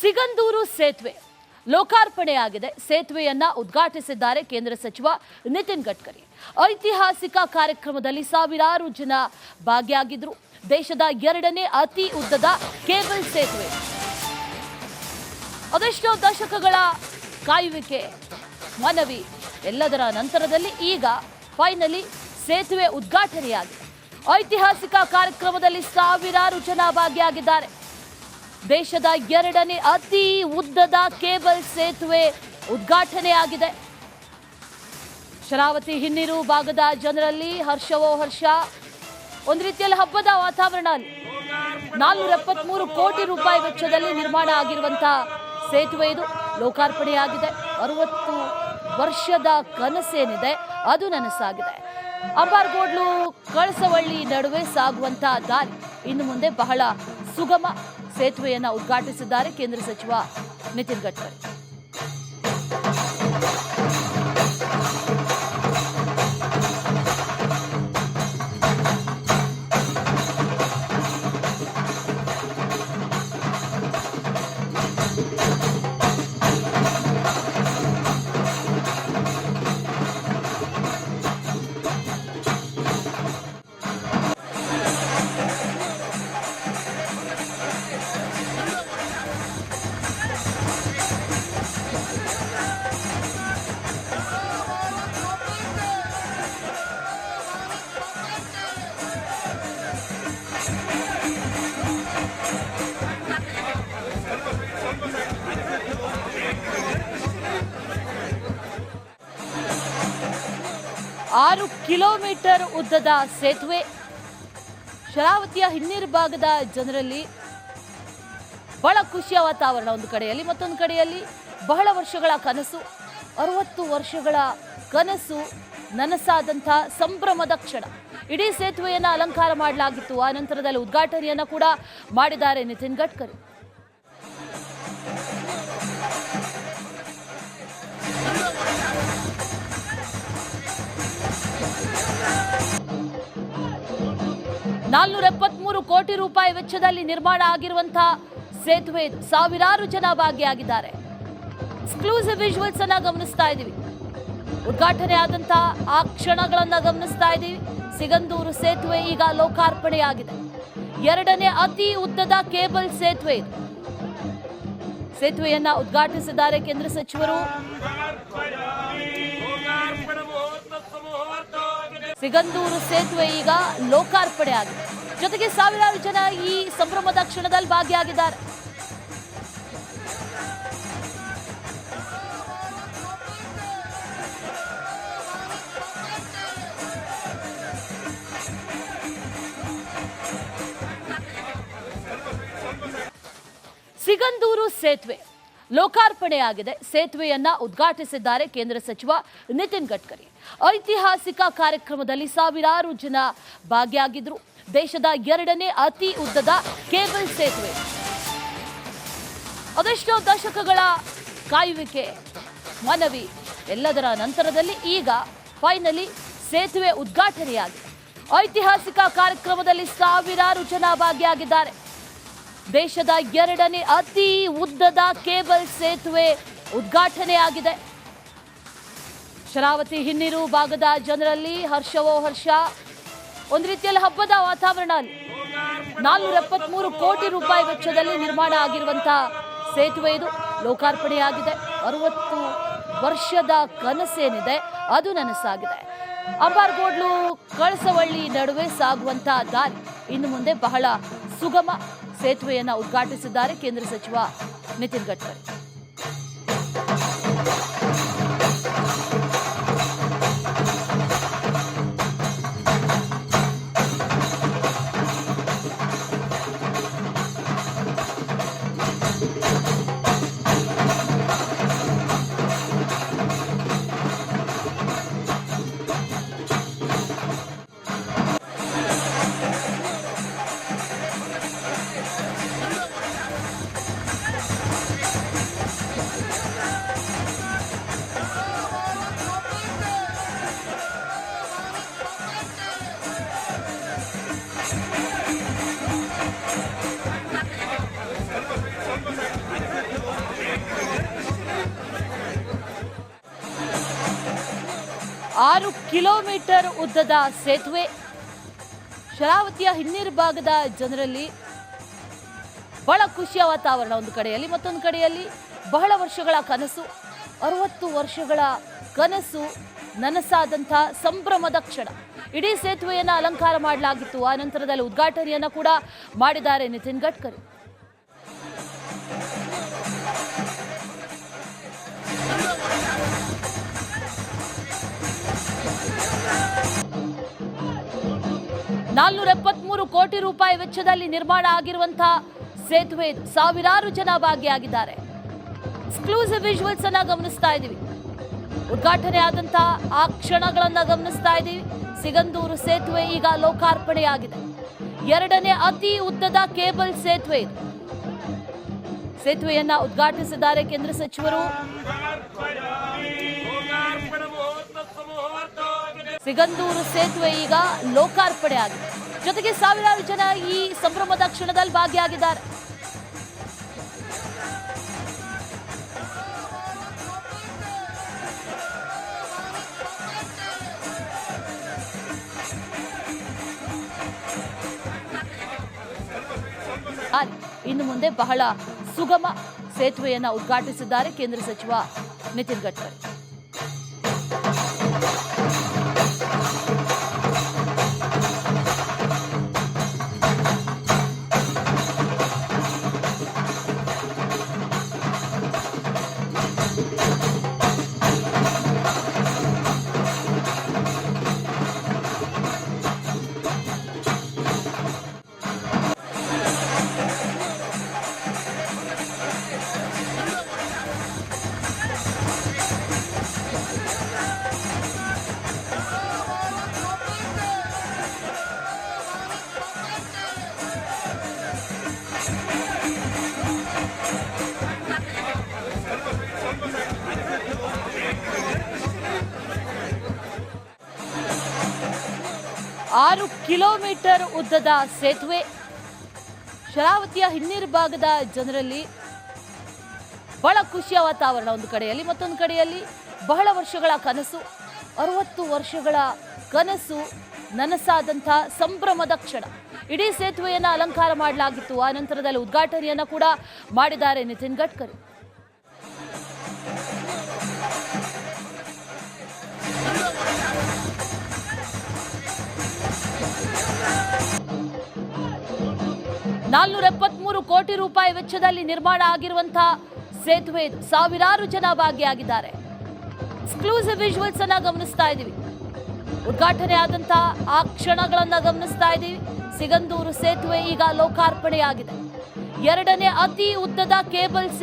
ಸಿಗಂದೂರು ಸೇತುವೆ ಲೋಕಾರ್ಪಣೆಯಾಗಿದೆ. ಸೇತುವೆಯನ್ನ ಉದ್ಘಾಟಿಸಿದ್ದಾರೆ ಕೇಂದ್ರ ಸಚಿವ ನಿತಿನ್ ಗಡ್ಕರಿ. ಐತಿಹಾಸಿಕ ಕಾರ್ಯಕ್ರಮದಲ್ಲಿ ಸಾವಿರಾರು ಜನ ಭಾಗಿಯಾಗಿದ್ರು. ದೇಶದ 2ನೇ ಅತಿ ಉದ್ದದ ಕೇಬಲ್ ಸೇತುವೆ. ಅದೆಷ್ಟೋ ದಶಕಗಳ ಕಾಯುವಿಕೆ, ಮನವಿ ಎಲ್ಲದರ ನಂತರದಲ್ಲಿ ಈಗ ಫೈನಲಿ ಸೇತುವೆ ಉದ್ಘಾಟನೆಯಾಗಿದೆ. ಐತಿಹಾಸಿಕ ಕಾರ್ಯಕ್ರಮದಲ್ಲಿ ಸಾವಿರಾರು ಜನ ಭಾಗಿಯಾಗಿದ್ದಾರೆ. ದೇಶದ 2ನೇ ಅತಿ ಉದ್ದದ ಕೇಬಲ್ ಸೇತುವೆ ಉದ್ಘಾಟನೆಯಾಗಿದೆ. ಶರಾವತಿ ಹಿನ್ನೀರು ಭಾಗದ ಜನರಲ್ಲಿ ಹರ್ಷವೋ ಹರ್ಷ. ಒಂದು ರೀತಿಯಲ್ಲಿ ಹಬ್ಬದ ವಾತಾವರಣ. 473 ಕೋಟಿ ರೂಪಾಯಿ ವೆಚ್ಚದಲ್ಲಿ ನಿರ್ಮಾಣ ಆಗಿರುವಂತಹ ಸೇತುವೆ ಇದು ಲೋಕಾರ್ಪಣೆಯಾಗಿದೆ. 60 ವರ್ಷದ ಕನಸೇನಿದೆ ಅದು ನನಸಾಗಿದೆ. ಅಂಬಾರ್ಗೋಡ್ಲು ಕಳಸವಳ್ಳಿ ನಡುವೆ ಸಾಗುವಂತಹ ದಾರಿ ಇನ್ನು ಮುಂದೆ ಬಹಳ ಸುಗಮ. ಸೇತುವೆಯನ್ನು ಉದ್ಘಾಟಿಸಿದ್ದಾರೆ ಕೇಂದ್ರ ಸಚಿವ ನಿತಿನ್ ಗಡ್ಕರಿ. ಆರು ಕಿಲೋಮೀಟರ್ ಉದ್ದದ ಸೇತುವೆ. ಶರಾವತಿಯ ಹಿನ್ನೀರು ಭಾಗದ ಜನರಲ್ಲಿ ಬಹಳ ಖುಷಿಯ ವಾತಾವರಣ ಒಂದು ಕಡೆಯಲ್ಲಿ, ಮತ್ತೊಂದು ಕಡೆಯಲ್ಲಿ ಬಹಳ ವರ್ಷಗಳ ಕನಸು, 60 ವರ್ಷಗಳ ಕನಸು ನನಸಾದಂಥ ಸಂಭ್ರಮದ ಕ್ಷಣ. ಇಡೀ ಸೇತುವೆಯನ್ನು ಅಲಂಕಾರ ಮಾಡಲಾಗಿತ್ತು. ಆ ನಂತರದಲ್ಲಿ ಉದ್ಘಾಟನೆಯನ್ನು ಕೂಡ ಮಾಡಿದ್ದಾರೆ ನಿತಿನ್ ಗಡ್ಕರಿ. $473 ಕೋಟಿ ರೂಪಾಯಿ ವೆಚ್ಚದಲ್ಲಿ ನಿರ್ಮಾಣ ಆಗಿರುವಂತಹ ಸೇತುವೆ ಇದು. ಸಾವಿರಾರು ಜನ ಭಾಗಿಯಾಗಿದ್ದಾರೆ. ಎಕ್ಸ್ಕ್ಲೂಸಿವ್ ವಿಜುವಲ್ಸ್ ಅನ್ನ ಗಮನಿಸ್ತಾ ಇದ್ದೀವಿ. ಉದ್ಘಾಟನೆ ಆದಂತಹ ಆ ಕ್ಷಣಗಳನ್ನ ಗಮನಿಸ್ತಾ ಇದ್ದೀವಿ. ಸಿಗಂದೂರು ಸೇತುವೆ ಈಗ ಲೋಕಾರ್ಪಣೆಯಾಗಿದೆ. 2ನೇ ಅತಿ ಉದ್ದದ ಕೇಬಲ್ ಸೇತುವೆ ಇದು. ಸೇತುವೆಯನ್ನ ಉದ್ಘಾಟಿಸಿದ್ದಾರೆ ಕೇಂದ್ರ ಸಚಿವರು. ಸಿಗಂದೂರು ಸೇತುವೆ ಈಗ ಲೋಕಾರ್ಪಣೆ ಆಗಿದೆ. ಜೊತೆಗೆ ಸಾವಿರಾರು ಜನ ಈ ಸಂಭ್ರಮದ ಕ್ಷಣದಲ್ಲಿ ಭಾಗಿಯಾಗಿದ್ದಾರೆ. ಸಿಗಂದೂರು ಸೇತುವೆ ಲೋಕಾರ್ಪಣೆಯಾಗಿದೆ. ಸೇತುವೆಯನ್ನ ಉದ್ಘಾಟಿಸಿದ್ದಾರೆ ಕೇಂದ್ರ ಸಚಿವ ನಿತಿನ್ ಗಡ್ಕರಿ. ಐತಿಹಾಸಿಕ ಕಾರ್ಯಕ್ರಮದಲ್ಲಿ ಸಾವಿರಾರು ಜನ ಭಾಗಿಯಾಗಿದ್ರು. ದೇಶದ 2ನೇ ಅತಿ ಉದ್ದದ ಕೇಬಲ್ ಸೇತುವೆ. ಅದೆಷ್ಟೋ ದಶಕಗಳ ಕಾಯುವಿಕೆ, ಮನವಿ ಎಲ್ಲದರ ನಂತರದಲ್ಲಿ ಈಗ ಫೈನಲಿ ಸೇತುವೆ ಉದ್ಘಾಟನೆಯಾಗಿದೆ. ಐತಿಹಾಸಿಕ ಕಾರ್ಯಕ್ರಮದಲ್ಲಿ ಸಾವಿರಾರು ಜನ ಭಾಗಿಯಾಗಿದ್ದಾರೆ. ದೇಶದ 2ನೇ ಅತಿ ಉದ್ದದ ಕೇಬಲ್ ಸೇತುವೆ ಉದ್ಘಾಟನೆಯಾಗಿದೆ. ಶರಾವತಿ ಹಿನ್ನೀರು ಭಾಗದ ಜನರಲ್ಲಿ ಹರ್ಷವೋ ಹರ್ಷ. ಒಂದು ರೀತಿಯಲ್ಲಿ ಹಬ್ಬದ ವಾತಾವರಣ. 473 ಕೋಟಿ ರೂಪಾಯಿ ವೆಚ್ಚದಲ್ಲಿ ನಿರ್ಮಾಣ ಆಗಿರುವಂತಹ ಸೇತುವೆ ಇದು ಲೋಕಾರ್ಪಣೆಯಾಗಿದೆ. 60 ವರ್ಷದ ಕನಸೇನಿದೆ ಅದು ನನಸಾಗಿದೆ. ಅಂಬಾರ್ಗೋಡ್ಲು ಕಳಸವಳ್ಳಿ ನಡುವೆ ಸಾಗುವಂತಹ ದಾರಿ ಇನ್ನು ಮುಂದೆ ಬಹಳ ಸುಗಮ. ಸೇತುವೆಯನ್ನು ಉದ್ಘಾಟಿಸಿದ್ದಾರೆ ಕೇಂದ್ರ ಸಚಿವ ನಿತಿನ್ ಗಡ್ಕರಿ. 6 ಕಿಲೋಮೀಟರ್ ಉದ್ದದ ಸೇತುವೆ. ಶರಾವತಿಯ ಹಿನ್ನೀರು ಭಾಗದ ಜನರಲ್ಲಿ ಬಹಳ ಖುಷಿಯ ವಾತಾವರಣ ಒಂದು ಕಡೆಯಲ್ಲಿ, ಮತ್ತೊಂದು ಕಡೆಯಲ್ಲಿ ಬಹಳ ವರ್ಷಗಳ ಕನಸು, 60 ವರ್ಷಗಳ ಕನಸು ನನಸಾದಂಥ ಸಂಭ್ರಮದ ಕ್ಷಣ. ಇಡೀ ಸೇತುವೆಯನ್ನು ಅಲಂಕಾರ ಮಾಡಲಾಗಿತ್ತು. ಆ ನಂತರದಲ್ಲಿ ಉದ್ಘಾಟನೆಯನ್ನು ಕೂಡ ಮಾಡಿದ್ದಾರೆ ನಿತಿನ್ ಗಡ್ಕರಿ. ₹473 ಕೋಟಿ ವೆಚ್ಚದಲ್ಲಿ ನಿರ್ಮಾಣ ಆಗಿರುವಂತಹ ಸೇತುವೆ ಇದು. ಸಾವಿರಾರು ಜನ ಭಾಗಿಯಾಗಿದ್ದಾರೆ. ಎಕ್ಸ್ಕ್ಲೂಸಿವ್ ವಿಜುವಲ್ಸ್ ಅನ್ನ ಗಮನಿಸ್ತಾ ಇದ್ದೀವಿ. ಉದ್ಘಾಟನೆ ಆದಂತಹ ಆ ಕ್ಷಣಗಳನ್ನ ಗಮನಿಸ್ತಾ ಇದ್ದೀವಿ. ಸಿಗಂದೂರು ಸೇತುವೆ ಈಗ ಲೋಕಾರ್ಪಣೆಯಾಗಿದೆ. 2ನೇ ಅತಿ ಉದ್ದದ ಕೇಬಲ್ ಸೇತುವೆ ಇದು. ಸೇತುವೆಯನ್ನ ಉದ್ಘಾಟಿಸಿದ್ದಾರೆ ಕೇಂದ್ರ ಸಚಿವರು. ಸಿಗಂದೂರು ಸೇತುವೆ ಈಗ ಲೋಕಾರ್ಪಣೆ ಆಗಿದೆ. ಜೊತೆಗೆ ಸಾವಿರಾರು ಜನ ಈ ಸಂಭ್ರಮದ ಕ್ಷಣದಲ್ಲಿ ಭಾಗಿಯಾಗಿದ್ದಾರೆ. ಇನ್ನು ಮುಂದೆ ಬಹಳ ಸುಗಮ ಸೇತುವೆಯನ್ನ ಉದ್ಘಾಟಿಸಿದ್ದಾರೆ ಕೇಂದ್ರ ಸಚಿವ ನಿತಿನ್ ಗಡ್ಕರಿ. ಆರು ಕಿಲೋಮೀಟರ್ ಉದ್ದದ ಸೇತುವೆ. ಶರಾವತಿಯ ಹಿನ್ನೀರು ಭಾಗದ ಜನರಲ್ಲಿ ಬಹಳ ಖುಷಿಯ ವಾತಾವರಣ ಒಂದು ಕಡೆಯಲ್ಲಿ, ಮತ್ತೊಂದು ಕಡೆಯಲ್ಲಿ ಬಹಳ ವರ್ಷಗಳ ಕನಸು, 60 ವರ್ಷಗಳ ಕನಸು ನನಸಾದಂಥ ಸಂಭ್ರಮದ ಕ್ಷಣ. ಇಡೀ ಸೇತುವೆಯನ್ನು ಅಲಂಕಾರ ಮಾಡಲಾಗಿತ್ತು. ಆ ನಂತರದಲ್ಲಿ ಉದ್ಘಾಟನೆಯನ್ನು ಕೂಡ ಮಾಡಿದ್ದಾರೆ ನಿತಿನ್ ಗಡ್ಕರಿ. ₹473 ಕೋಟಿ ವೆಚ್ಚದಲ್ಲಿ ನಿರ್ಮಾಣ ಆಗಿರುವಂತಹ ಸೇತುವೆ ಇದು. ಸಾವಿರಾರು ಜನ ಭಾಗಿಯಾಗಿದ್ದಾರೆ. ಎಕ್ಸ್ಕ್ಲೂಸಿವ್ ವಿಜುವಲ್ಸ್ ಅನ್ನ ಗಮನಿಸ್ತಾ ಇದ್ದೀವಿ. ಉದ್ಘಾಟನೆ ಆದಂತಹ ಆ ಕ್ಷಣಗಳನ್ನ ಗಮನಿಸ್ತಾ ಇದ್ದೀವಿ. ಸಿಗಂದೂರು ಸೇತುವೆ ಈಗ ಲೋಕಾರ್ಪಣೆಯಾಗಿದೆ. 2ನೇ ಅತಿ ಉದ್ದದ ಕೇಬಲ್